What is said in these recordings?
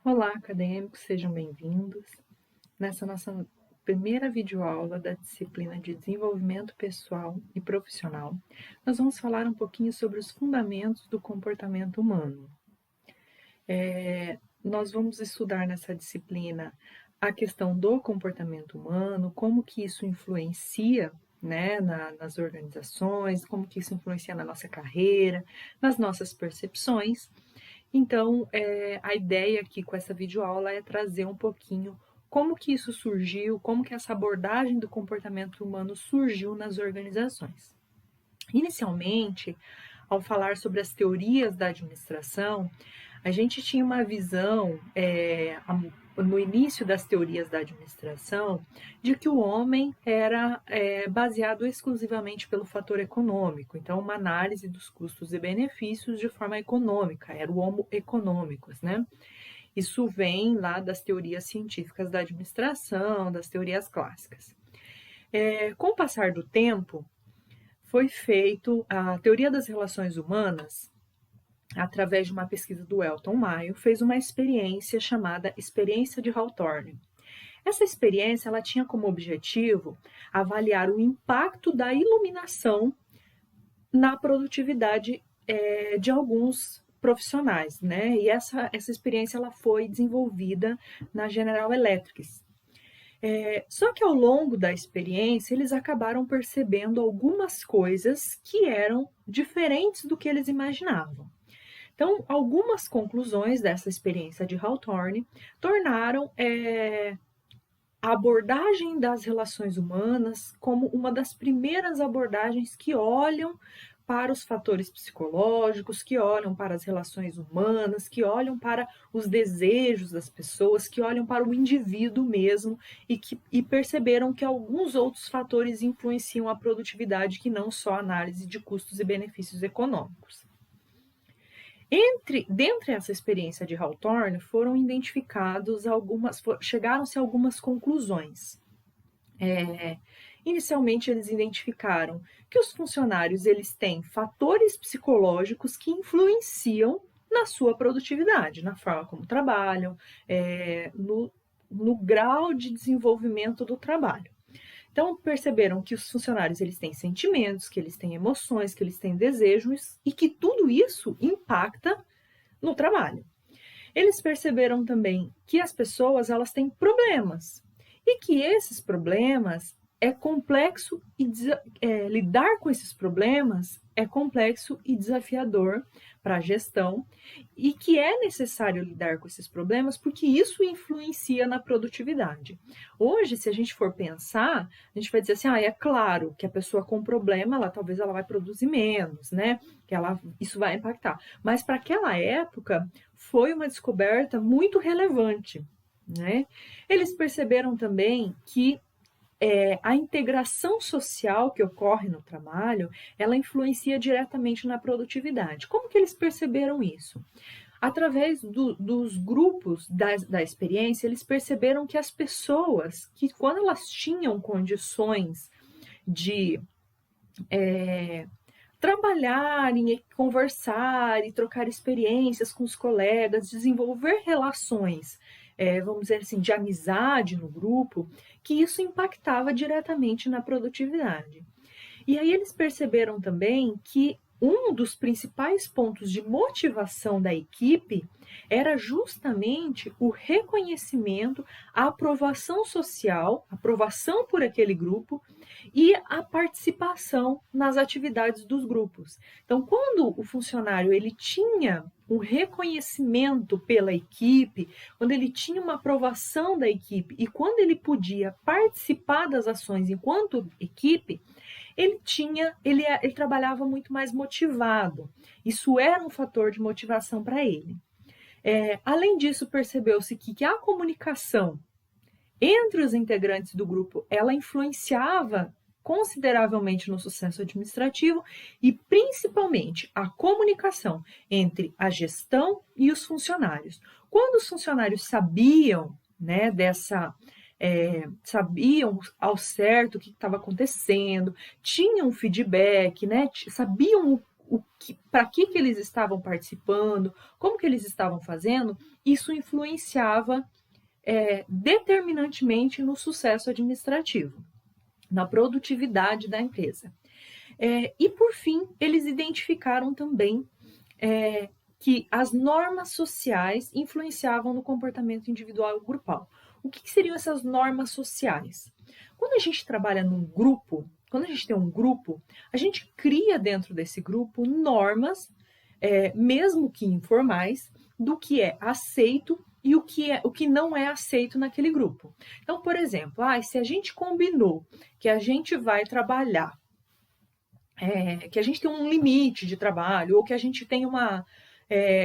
Olá, acadêmicos, sejam bem-vindos. Nessa nossa primeira videoaula da disciplina de Desenvolvimento Pessoal e Profissional, nós vamos falar um pouquinho sobre os fundamentos do comportamento humano. Nós vamos estudar nessa disciplina a questão do comportamento humano, como que isso influencia, né, nas organizações, como que isso influencia na nossa carreira, nas nossas percepções. Então, a ideia aqui com essa videoaula é trazer um pouquinho como que isso surgiu, como que essa abordagem do comportamento humano surgiu nas organizações. Inicialmente, ao falar sobre as teorias da administração, a gente tinha uma visão, no início das teorias da administração, de que o homem era baseado exclusivamente pelo fator econômico, então uma análise dos custos e benefícios de forma econômica, era o homo economicus, né? Isso vem lá das teorias científicas da administração, das teorias clássicas. Com o passar do tempo, foi feito a teoria das relações humanas, através de uma pesquisa do Elton Mayo, fez uma experiência chamada Experiência de Hawthorne. Essa experiência ela tinha como objetivo avaliar o impacto da iluminação na produtividade de alguns profissionais, né? E essa experiência ela foi desenvolvida na General Electric. Só que ao longo da experiência, eles acabaram percebendo algumas coisas que eram diferentes do que eles imaginavam. Então, algumas conclusões dessa experiência de Hawthorne tornaram a abordagem das relações humanas como uma das primeiras abordagens que olham para os fatores psicológicos, que olham para as relações humanas, que olham para os desejos das pessoas, que olham para o indivíduo mesmo e perceberam que alguns outros fatores influenciam a produtividade que não só a análise de custos e benefícios econômicos. Dentre essa experiência de Hawthorne, foram identificados chegaram-se a algumas conclusões. Inicialmente, eles identificaram que os funcionários eles têm fatores psicológicos que influenciam na sua produtividade, na forma como trabalham, no grau de desenvolvimento do trabalho. Então, perceberam que os funcionários eles têm sentimentos, que eles têm emoções, que eles têm desejos e que tudo isso impacta no trabalho. Eles perceberam também que as pessoas elas têm problemas e que esses problemas é complexo e lidar com esses problemas é complexo e desafiador para a gestão e que é necessário lidar com esses problemas porque isso influencia na produtividade. Hoje, se a gente for pensar, a gente vai dizer assim, é claro que a pessoa com problema, talvez ela vai produzir menos, né? Que isso vai impactar. Mas para aquela época, foi uma descoberta muito relevante, né? Eles perceberam também que a integração social que ocorre no trabalho, ela influencia diretamente na produtividade. Como que eles perceberam isso? Através dos grupos da experiência, eles perceberam que as pessoas, que quando elas tinham condições de trabalhar, conversar e trocar experiências com os colegas, desenvolver relações, vamos dizer assim, de amizade no grupo, que isso impactava diretamente na produtividade. E aí eles perceberam também que um dos principais pontos de motivação da equipe era justamente o reconhecimento, a aprovação social, aprovação por aquele grupo e a participação nas atividades dos grupos. Então, quando o funcionário ele tinha um reconhecimento pela equipe, quando ele tinha uma aprovação da equipe e quando ele podia participar das ações enquanto equipe, ele trabalhava muito mais motivado. Isso era um fator de motivação para ele. Além disso, percebeu-se que a comunicação entre os integrantes do grupo, ela influenciava consideravelmente no sucesso administrativo e principalmente a comunicação entre a gestão e os funcionários. Quando os funcionários sabiam, né, sabiam ao certo o que estava acontecendo, tinham feedback, né, sabiam para que eles estavam participando, como que eles estavam fazendo, isso influenciava determinantemente no sucesso administrativo, na produtividade da empresa. E, por fim, eles identificaram também que as normas sociais influenciavam no comportamento individual e grupal. O que seriam essas normas sociais? Quando a gente trabalha num grupo, quando a gente tem um grupo, a gente cria dentro desse grupo normas, mesmo que informais, do que é aceito e o que não é aceito naquele grupo. Então, por exemplo, se a gente combinou que a gente vai trabalhar, que a gente tem um limite de trabalho, ou que a gente tem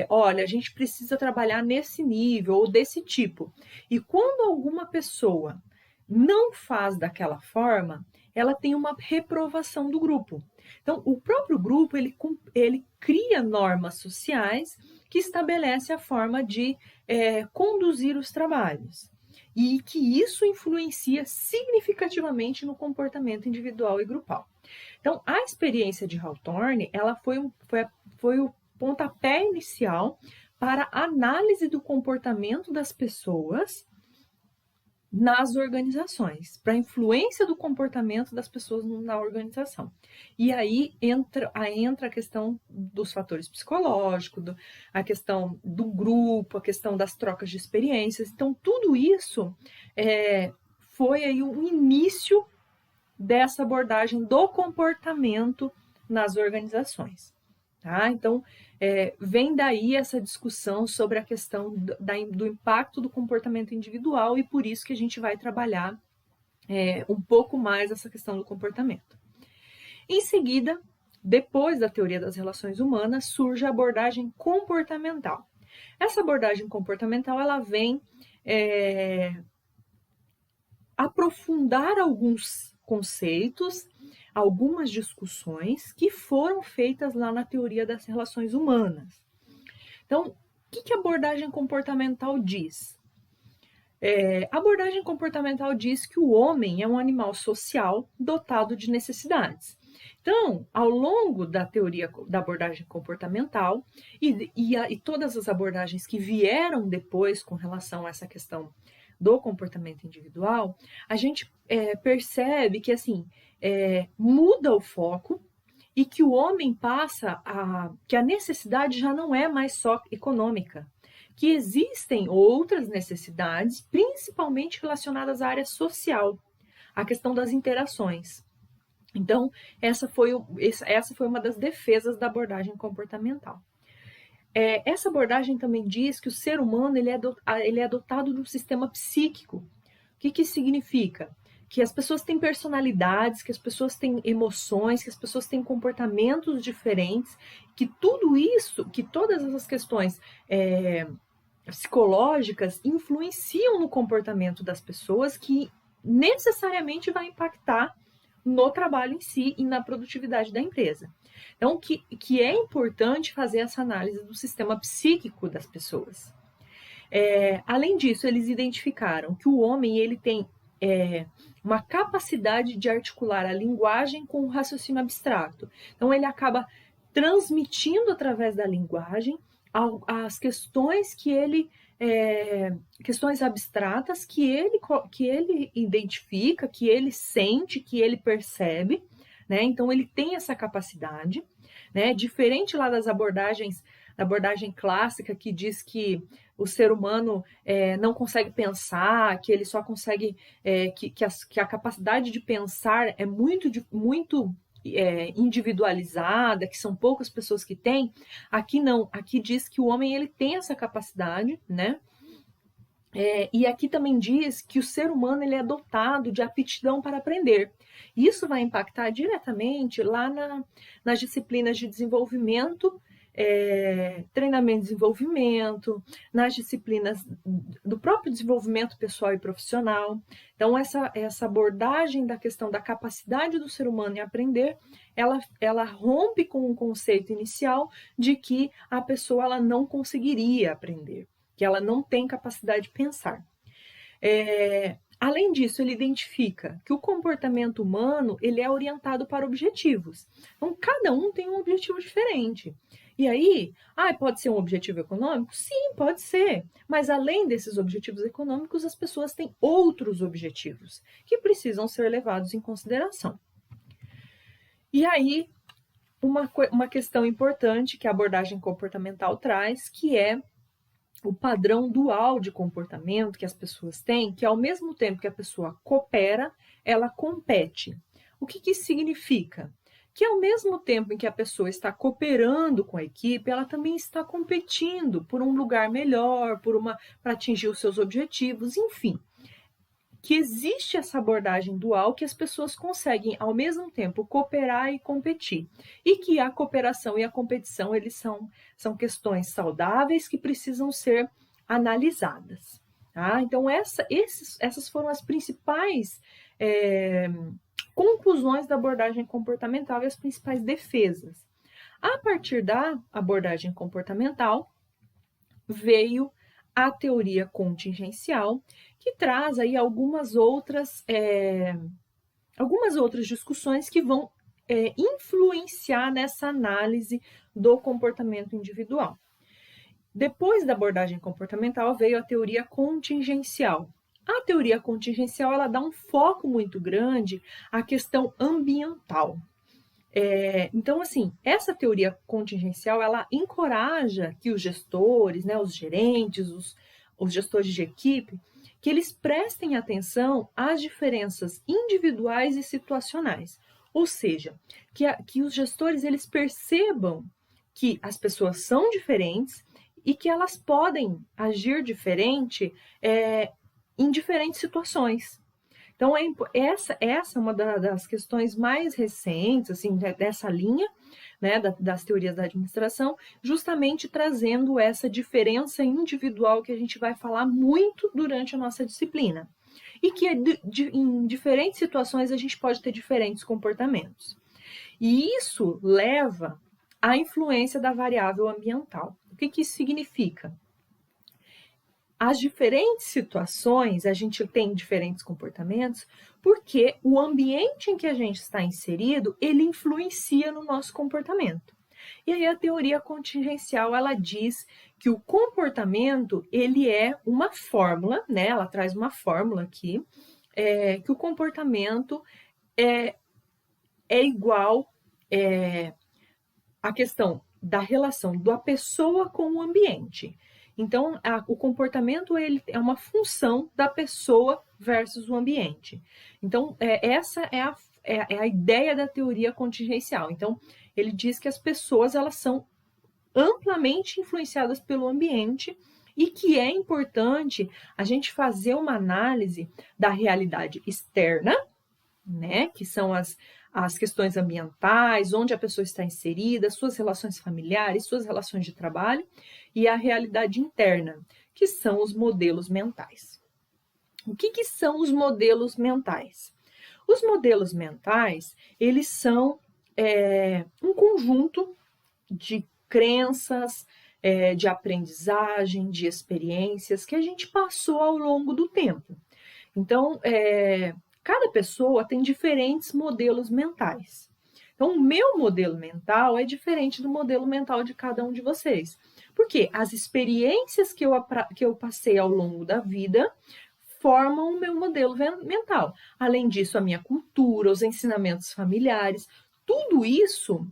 olha, a gente precisa trabalhar nesse nível ou desse tipo. E quando alguma pessoa não faz daquela forma, ela tem uma reprovação do grupo. Então, o próprio grupo, ele cria normas sociais que estabelecem a forma de conduzir os trabalhos. E que isso influencia significativamente no comportamento individual e grupal. Então, a experiência de Hawthorne, ela foi o pontapé inicial para a análise do comportamento das pessoas nas organizações, para a influência do comportamento das pessoas na organização. E aí entra a questão dos fatores psicológicos, a questão do grupo, a questão das trocas de experiências. Então, tudo isso foi aí o início dessa abordagem do comportamento nas organizações. Tá? Então, vem daí essa discussão sobre a questão do impacto do comportamento individual e por isso que a gente vai trabalhar um pouco mais essa questão do comportamento. Em seguida, depois da teoria das relações humanas, surge a abordagem comportamental. Essa abordagem comportamental ela vem aprofundar alguns conceitos, algumas discussões que foram feitas lá na teoria das relações humanas. Então, o que a abordagem comportamental diz? A abordagem comportamental diz que o homem é um animal social dotado de necessidades. Então, ao longo da teoria da abordagem comportamental e todas as abordagens que vieram depois com relação a essa questão do comportamento individual, a gente percebe que assim muda o foco e que o homem passa que a necessidade já não é mais só econômica, que existem outras necessidades, principalmente relacionadas à área social, a questão das interações. Então, essa foi uma das defesas da abordagem comportamental. Essa abordagem também diz que o ser humano ele é dotado de um sistema psíquico. O que isso significa? Que as pessoas têm personalidades, que as pessoas têm emoções, que as pessoas têm comportamentos diferentes, que tudo isso, que todas essas questões psicológicas influenciam no comportamento das pessoas, que necessariamente vai impactar no trabalho em si e na produtividade da empresa. Então, que é importante fazer essa análise do sistema psíquico das pessoas. Além disso, eles identificaram que o homem ele tem uma capacidade de articular a linguagem com o raciocínio abstrato. Então, ele acaba transmitindo através da linguagem as questões questões abstratas que ele identifica, que ele sente, que ele percebe, né? Então ele tem essa capacidade, né? Diferente lá da abordagem clássica que diz que o ser humano não consegue pensar, que ele só consegue, que a capacidade de pensar é muito individualizada, que são poucas pessoas que têm. Aqui não, aqui diz que o homem ele tem essa capacidade, né? E aqui também diz que o ser humano ele é dotado de aptidão para aprender. Isso vai impactar diretamente lá nas disciplinas de desenvolvimento, treinamento e desenvolvimento, nas disciplinas do próprio desenvolvimento pessoal e profissional. Então, essa abordagem da questão da capacidade do ser humano em aprender, ela rompe com o conceito inicial de que a pessoa ela não conseguiria aprender, que ela não tem capacidade de pensar. Além disso, ele identifica que o comportamento humano ele é orientado para objetivos. Então, cada um tem um objetivo diferente. E aí, pode ser um objetivo econômico? Sim, pode ser. Mas além desses objetivos econômicos, as pessoas têm outros objetivos que precisam ser levados em consideração. E aí, uma questão importante que a abordagem comportamental traz, que é o padrão dual de comportamento que as pessoas têm, que ao mesmo tempo que a pessoa coopera, ela compete. O que isso significa? Que ao mesmo tempo em que a pessoa está cooperando com a equipe, ela também está competindo por um lugar melhor, para atingir os seus objetivos, enfim. Que existe essa abordagem dual que as pessoas conseguem ao mesmo tempo cooperar e competir. E que a cooperação e a competição são questões saudáveis que precisam ser analisadas. Tá? Então, essas foram as principais conclusões da abordagem comportamental e as principais defesas. A partir da abordagem comportamental, veio a teoria contingencial, que traz aí algumas outras discussões que vão influenciar nessa análise do comportamento individual. Depois da abordagem comportamental, veio a teoria contingencial. A teoria contingencial ela dá um foco muito grande à questão ambiental. Então, assim, essa teoria contingencial, ela encoraja que os gestores, né, os gerentes, os gestores de equipe, que eles prestem atenção às diferenças individuais e situacionais. Ou seja, que os gestores eles percebam que as pessoas são diferentes e que elas podem agir diferente em diferentes situações. Então, essa é uma das questões mais recentes, assim, dessa linha, né, das teorias da administração, justamente trazendo essa diferença individual que a gente vai falar muito durante a nossa disciplina. E que em diferentes situações a gente pode ter diferentes comportamentos. E isso leva à influência da variável ambiental. O que isso significa? As diferentes situações, a gente tem diferentes comportamentos, porque o ambiente em que a gente está inserido, ele influencia no nosso comportamento. E aí a teoria contingencial, ela diz que o comportamento, ele é uma fórmula, né? Ela traz uma fórmula aqui, que o comportamento é igual à questão da relação da pessoa com o ambiente. Então, o comportamento ele é uma função da pessoa versus o ambiente. Então, essa é a ideia da teoria contingencial. Então, ele diz que as pessoas elas são amplamente influenciadas pelo ambiente e que é importante a gente fazer uma análise da realidade externa, né, que são as questões ambientais, onde a pessoa está inserida, suas relações familiares, suas relações de trabalho, e a realidade interna, que são os modelos mentais. O que são os modelos mentais? Os modelos mentais, eles são um conjunto de crenças, de aprendizagem, de experiências que a gente passou ao longo do tempo. Então, cada pessoa tem diferentes modelos mentais. Então, o meu modelo mental é diferente do modelo mental de cada um de vocês. Porque as experiências que eu passei ao longo da vida formam o meu modelo mental. Além disso, a minha cultura, os ensinamentos familiares, tudo isso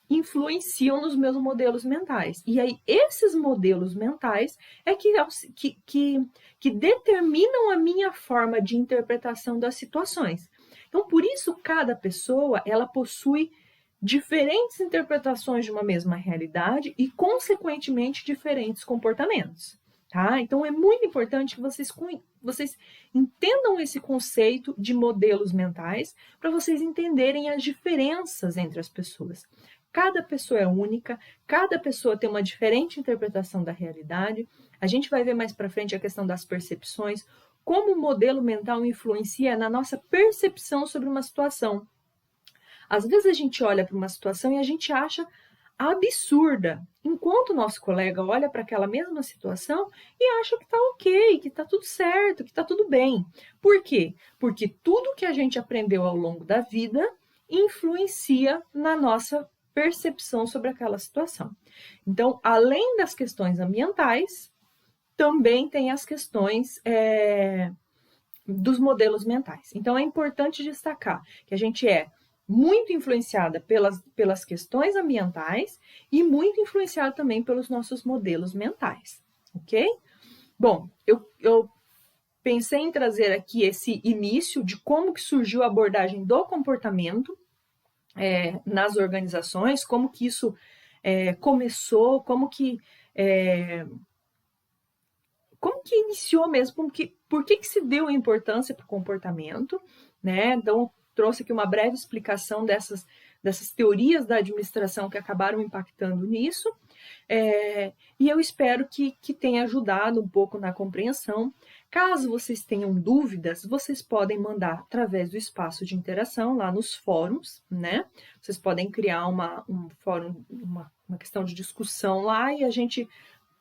influenciam nos meus modelos mentais. E aí, esses modelos mentais é que determinam a minha forma de interpretação das situações. Então, por isso, cada pessoa, ela possui diferentes interpretações de uma mesma realidade e, consequentemente, diferentes comportamentos. Tá? Então, é muito importante que vocês entendam esse conceito de modelos mentais para vocês entenderem as diferenças entre as pessoas. Cada pessoa é única, cada pessoa tem uma diferente interpretação da realidade. A gente vai ver mais para frente a questão das percepções, como o modelo mental influencia na nossa percepção sobre uma situação. Às vezes a gente olha para uma situação e a gente acha absurda, enquanto o nosso colega olha para aquela mesma situação e acha que está ok, que está tudo certo, que está tudo bem. Por quê? Porque tudo que a gente aprendeu ao longo da vida influencia na nossa percepção sobre aquela situação. Então, além das questões ambientais, também tem as questões dos modelos mentais. Então, é importante destacar que a gente é muito influenciada pelas questões ambientais e muito influenciada também pelos nossos modelos mentais, ok? Bom, eu pensei em trazer aqui esse início de como que surgiu a abordagem do comportamento nas organizações, como que isso começou, como que iniciou mesmo, por que se deu importância para o comportamento, né? Então, trouxe aqui uma breve explicação dessas teorias da administração que acabaram impactando nisso, e eu espero que tenha ajudado um pouco na compreensão. Caso vocês tenham dúvidas, vocês podem mandar através do espaço de interação lá nos fóruns, né? Vocês podem criar um fórum, uma questão de discussão lá e a gente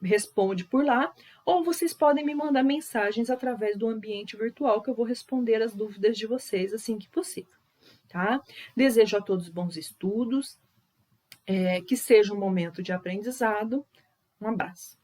responde por lá, ou vocês podem me mandar mensagens através do ambiente virtual que eu vou responder as dúvidas de vocês assim que possível, tá? Desejo a todos bons estudos, que seja um momento de aprendizado. Um abraço.